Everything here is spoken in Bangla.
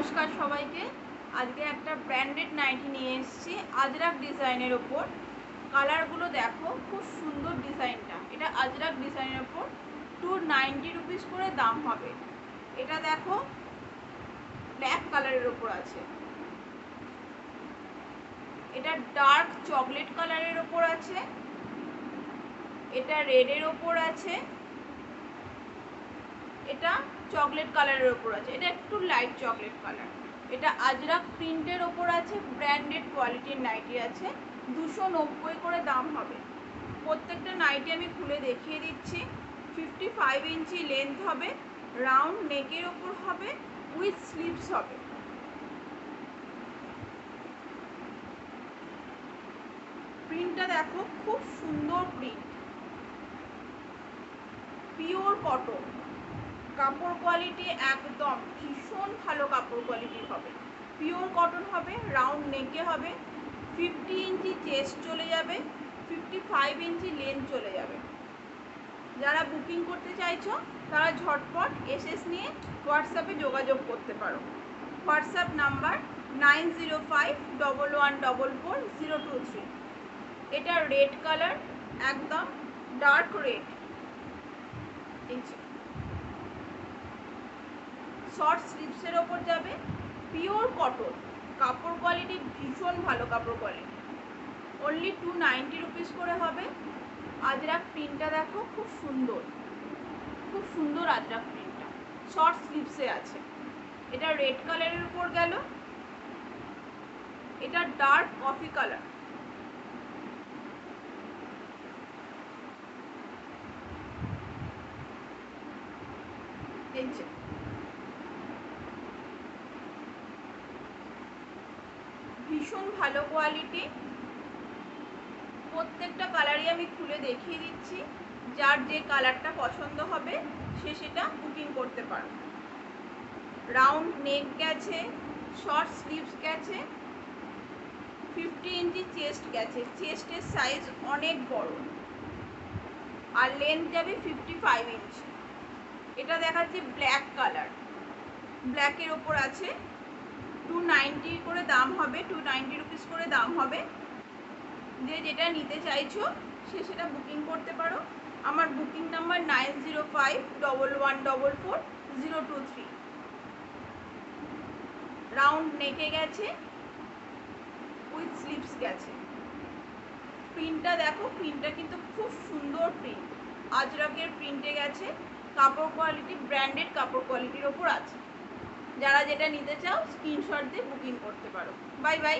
নমস্কার সবাইকে। আজকে একটা ব্র্যান্ডেড নাইটি নিয়ে এসেছি আজরাক ডিজাইনের ওপর। কালারগুলো দেখো, খুব সুন্দর ডিজাইনটা। এটা আজরাক ডিজাইনের ওপর 290 রুপিস করে দাম হবে। এটা দেখো, ব্ল্যাক কালারের ওপর আছে, এটা ডার্ক চকলেট কালারের ওপর আছে, এটা রেডের ওপর আছে, এটা চকলেট কালারের ওপর আছে, এটা একটু লাইট চকলেট কালার। এটা আজরাক প্রিন্টের ওপর আছে, ব্র্যান্ডেড কোয়ালিটির নাইটি আছে, 290 করে দাম হবে। প্রত্যেকটা নাইটি আমি খুলে দেখিয়ে দিচ্ছি। 55 ইঞ্চি লেন্থ হবে, রাউন্ড নেকের ওপর হবে, উইথ স্লিভস হবে। প্রিন্টটা দেখো, খুব সুন্দর প্রিন্ট, পিওর কটন। কাপড় কোয়ালিটি একদম ভীষণ ভালো কাপড় কোয়ালিটির হবে, পিওর কটন হবে, রাউন্ড নেকে হবে, 50 ইঞ্চি চেস্ট চলে যাবে, 55 ইঞ্চি লেন্থ চলে যাবে। যারা বুকিং করতে চাইছো তারা ঝটপট এসএস নিয়ে হোয়াটসঅ্যাপে যোগাযোগ করতে পারো। WhatsApp number 9051144023। এটা রেড কালার, একদম ডার্ক রেড। শর্ট স্লিভসের ওপর যাবে, পিওর কটন, কাপড় কোয়ালিটি ভীষণ ভালো কাপড় কোয়ালিটি। অনলি 290 রুপিস করে হবে। আজরাক প্রিন্টটা দেখো, খুব সুন্দর, খুব সুন্দর আজরাক প্রিন্টটা। শর্ট স্লিভসে আছে। এটা রেড কালারের উপর গেল, এটা ডার্ক কফি কালার। ভীষণ ভালো কোয়ালিটি। প্রত্যেকটা কালারই আমি খুলে দেখিয়ে দিচ্ছি। যার যে কালারটা পছন্দ হবে সে সেটা বুকিং করতে পারো। রাউন্ড নেক গেছে, শর্ট স্লিভস গেছে, 50 ইঞ্চি চেস্ট গেছে, চেস্টের সাইজ অনেক বড়, আর লেন্থ যাবে 55 ইঞ্চি। এটা দেখাচ্ছি ব্ল্যাক কালার, ব্ল্যাকের ওপর আছে, 290 করে দাম হবে, 290 রুপিস করে দাম হবে। যে যেটা নিতে চাইছো সে সেটা বুকিং করতে পারো। আমার বুকিং নাম্বার 9051144023। রাউন্ড নেকে গেছে, উইথ স্লিভস গেছে। প্রিন্টটা দেখো, প্রিন্টটা কিন্তু খুব সুন্দর প্রিন্ট, আজরাকের প্রিন্টে গেছে। কাপড় কোয়ালিটি ব্র্যান্ডেড কাপড় কোয়ালিটির ওপর আছে। যারা যেটা নিতে চাও স্ক্রিনশট দিয়ে বুকিং করতে পারো। Bye bye.